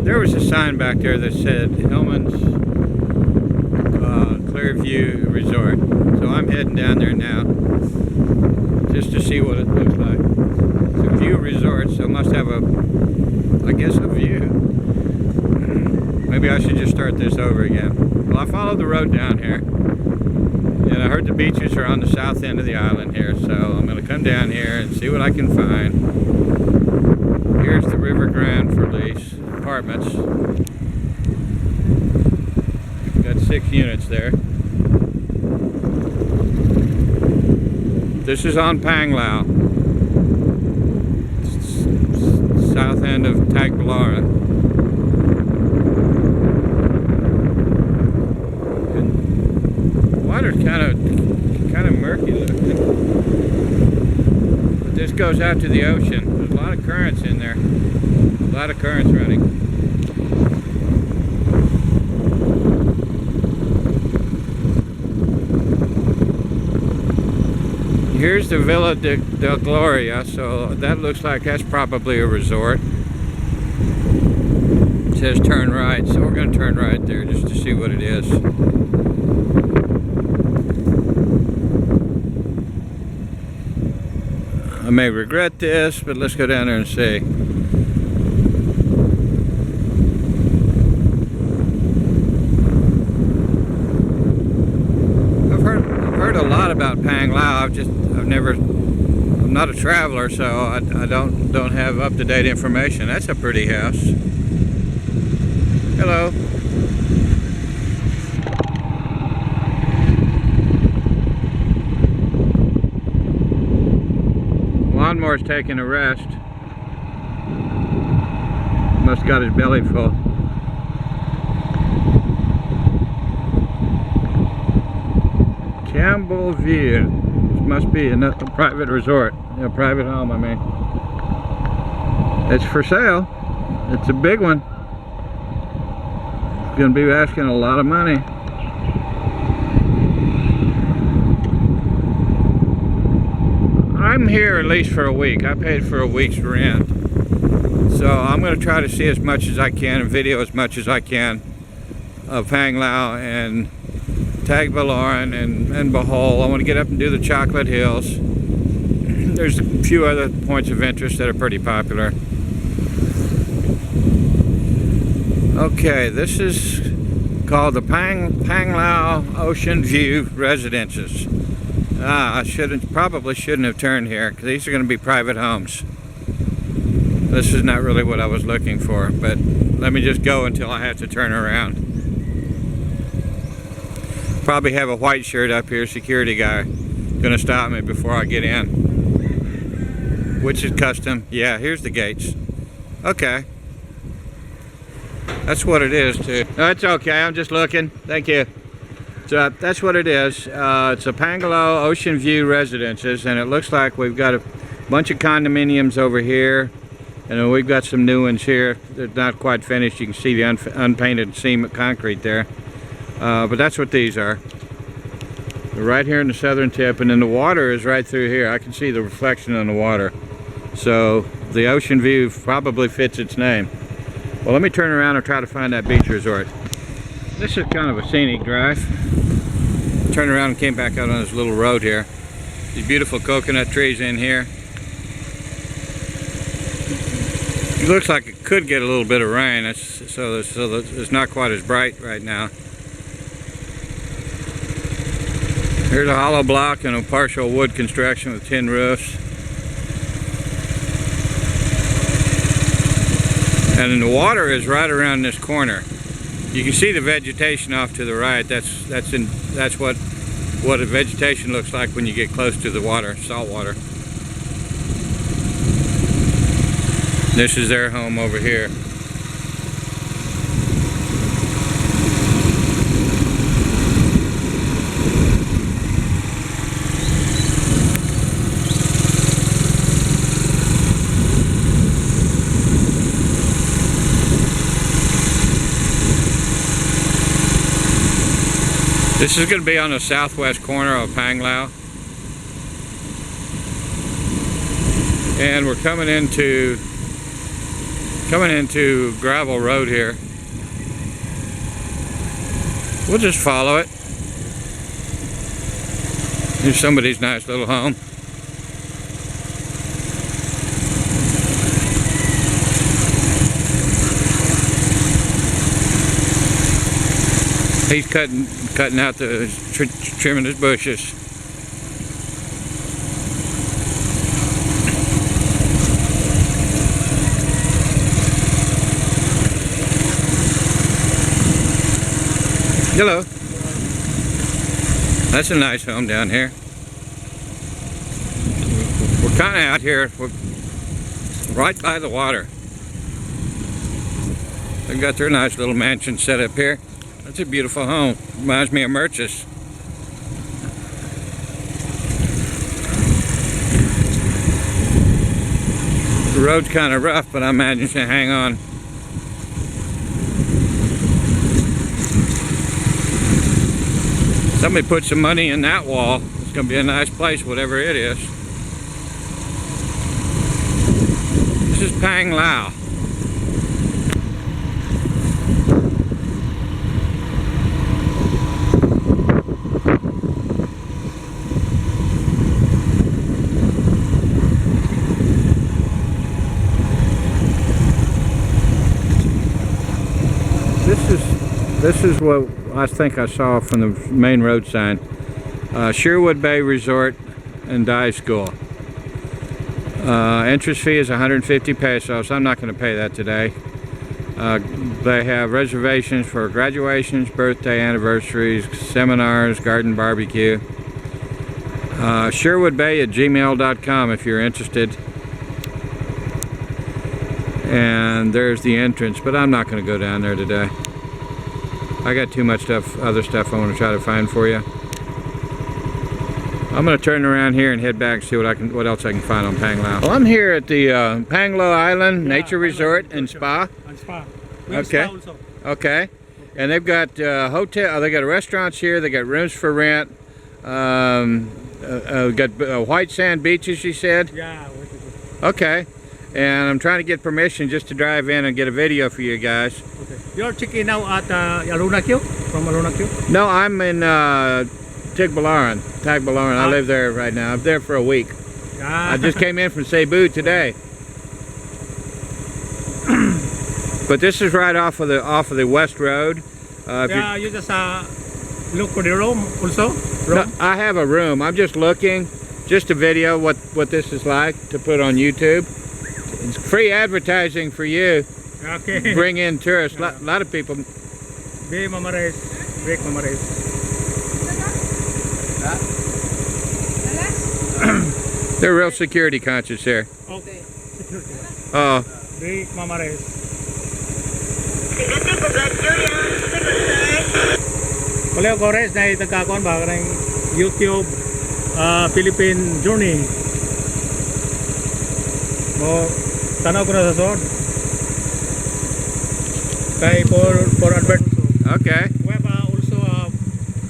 There was a sign back there that said Hillman's Clearview Resort. So I'm heading down there now just to see what it looks like. It's a view resort, so it must have I guess a view. Maybe I should just start this over again. Well, I followed the road down here, and I heard the beaches are on the south end of the island here, so I'm going to come down here and see what I can find. Here's the River Grand for lease apartments. We've got 6 units there. This is on Panglao, south end of Panglao. Water's kind of murky looking, but this goes out to the ocean. There's a lot of currents in there, a lot of currents running. Here's the Villa del Gloria, so that looks like that's probably a resort. It says turn right, so we're going to turn right there just to see what it is. I may regret this, but let's go down there and see. I've heard a lot about Panglao. I'm not a traveler, so I don't have up-to-date information. That's a pretty house. Hello. Lawnmower's taking a rest. Must got his belly full. Campbellville. This must be a private resort. A private home, I mean. It's for sale. It's a big one. It's going to be asking a lot of money. I'm here at least for a week. I paid for a week's rent. So I'm going to try to see as much as I can and video as much as I can of Panglao and Tagbilaran and Bohol. I want to get up and do the Chocolate Hills. There's a few other points of interest that are pretty popular. Okay, this is called the Panglao Ocean View Residences. I probably shouldn't have turned here, because these are going to be private homes. This is not really what I was looking for, but let me just go until I have to turn around. Probably have a white shirt up here, security guy, going to stop me before I get in. Which is custom. Yeah, here's the gates. Okay. That's what it is, too. No, it's okay, I'm just looking. Thank you. So that's what it is. It's a Panglao Ocean View Residences, and it looks like we've got a bunch of condominiums over here, and then we've got some new ones here. They're not quite finished. You can see the unpainted seam concrete there. But that's what these are. They're right here in the southern tip, and then the water is right through here. I can see the reflection on the water. So the ocean view probably fits its name. Well, let me turn around and try to find that beach resort. This is kind of a scenic drive. Turned around and came back out on this little road here. These beautiful coconut trees in here. It looks like it could get a little bit of rain, so it's not quite as bright right now. Here's a hollow block and a partial wood construction with tin roofs. And then the water is right around this corner. You can see the vegetation off to the right. That's what the vegetation looks like when you get close to the water, salt water. This is their home over here. This is going to be on the southwest corner of Panglao. And we're coming into Coming into gravel road here. We'll just follow it. Here's somebody's nice little home. He's cutting out the trimming his bushes. Hello. That's a nice home down here. We're kind of out here. We're right by the water. They've got their nice little mansion set up here. That's a beautiful home. Reminds me of Merchis. The road's kind of rough, but I imagine you can hang on. Somebody put some money in that wall. It's going to be a nice place, whatever it is. This is Panglao. This is what I think I saw from the main road sign. Sherwood Bay Resort and Dive School. Entrance fee is 150 pesos. I'm not going to pay that today. They have reservations for graduations, birthday, anniversaries, seminars, garden barbecue. SherwoodBay@gmail.com if you're interested. And there's the entrance, but I'm not going to go down there today. I got too much stuff, other stuff I want to try to find for you. I'm going to turn around here and head back and see what else I can find on Panglao. Well, I'm here at the Panglao Island Nature Resort and Spa. And spa. Okay. Okay. And they've got hotel. They got restaurants here. They got rooms for rent. Got white sand beaches. You said. Yeah. Okay. And I'm trying to get permission just to drive in and get a video for you guys. Okay. You're checking out at Alunakyo? From Alunakyo? No, I'm in Tagbilaran. I live there right now. I'm there for a week. I just came in from Cebu today. But this is right off of the West Road. Yeah, you just look for the room also? No, I have a room. I'm just looking, just a video what this is like to put on YouTube. It's free advertising for you. Okay. Bring in tourists. A lot of people. Be mamares. Break mamares. They're real security conscious here. Okay. Security. Oh. Break mamares. Wala ko res na itagkakon ba ng YouTube Philippine journey. Mo tanaw ko na sa sword. Kay for advert. Okay. We have also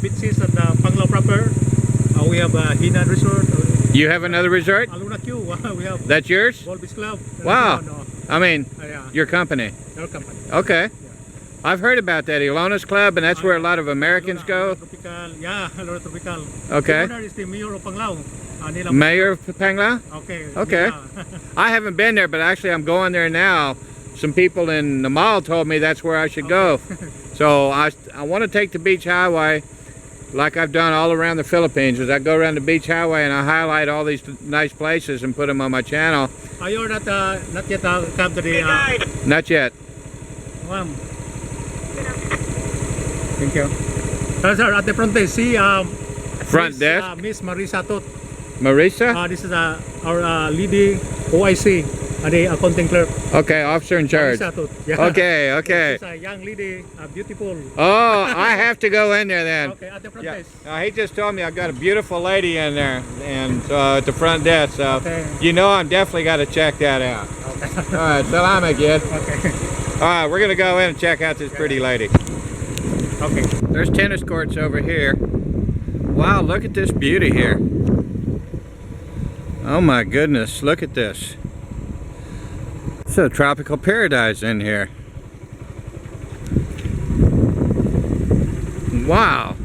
beaches at the Panglao proper. We have Hinan Resort. You have another resort? Alunakyo. We have. That's yours? Bohol Beach Club. Wow. No. I mean, Yeah. your company. Your company. Okay. Yeah. I've heard about that Ilona's Club, and that's where a lot of Americans go. Tropical. Yeah, Alona Tropical. Okay. The owner is the mayor of Panglao. Mayor of Panglao? Okay. Okay. Yeah. I haven't been there, but actually I'm going there now. Some people in the mall told me that's where I should go. So I want to take the beach highway like I've done all around the Philippines. As I go around the beach highway and I highlight all these nice places and put them on my channel. You're not yet come to the Not yet. ma'am. Thank you. Sir, at the front desk, see Front desk? Miss Marisa Tot. Marisa? This is our lady OIC, the accounting clerk. Okay, officer in charge. Marisa Tot. Yeah. Okay, okay. She's a young lady, beautiful. Oh, I have to go in there then. Okay, at the front Yeah. desk. He just told me I've got a beautiful lady in there and at the front desk, so Okay. you know I'm definitely got to check that out. Okay. All right, salam again. Okay. All right, we're going to go in and check out this pretty lady. Okay. There's tennis courts over here. Wow, look at this beauty here. Oh my goodness, look at this. It's a tropical paradise in here. Wow.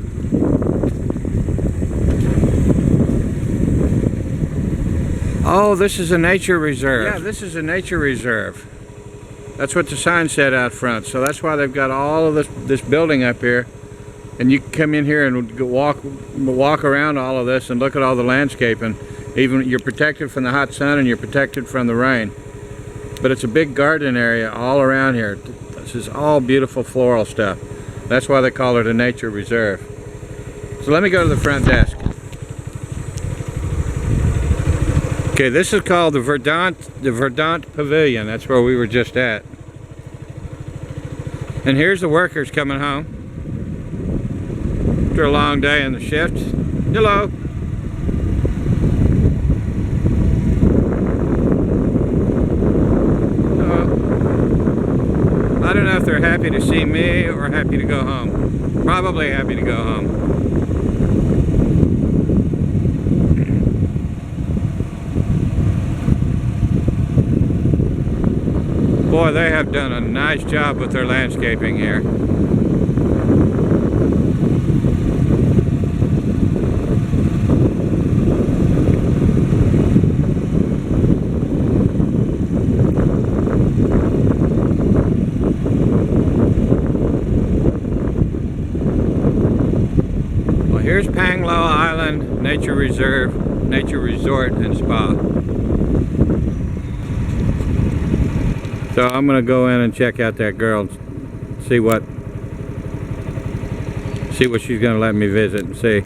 Oh, this is a nature reserve. Yeah, this is a nature reserve. That's what the sign said out front. So that's why they've got all of this building up here. And you can come in here and walk around all of this and look at all the landscaping. Even you're protected from the hot sun and you're protected from the rain. But it's a big garden area all around here. This is all beautiful floral stuff. That's why they call it a nature reserve. So let me go to the front desk. Okay, this is called the Verdant Pavilion. That's where we were just at. And here's the workers coming home after a long day in the shift. Hello. I don't know if they're happy to see me or happy to go home. Probably happy to go home. Boy, they have done a nice job with their landscaping here. Well, here's Panglao Island Nature Reserve, Nature Resort and Spa. So I'm gonna go in and check out that girl, see what she's gonna let me visit and see.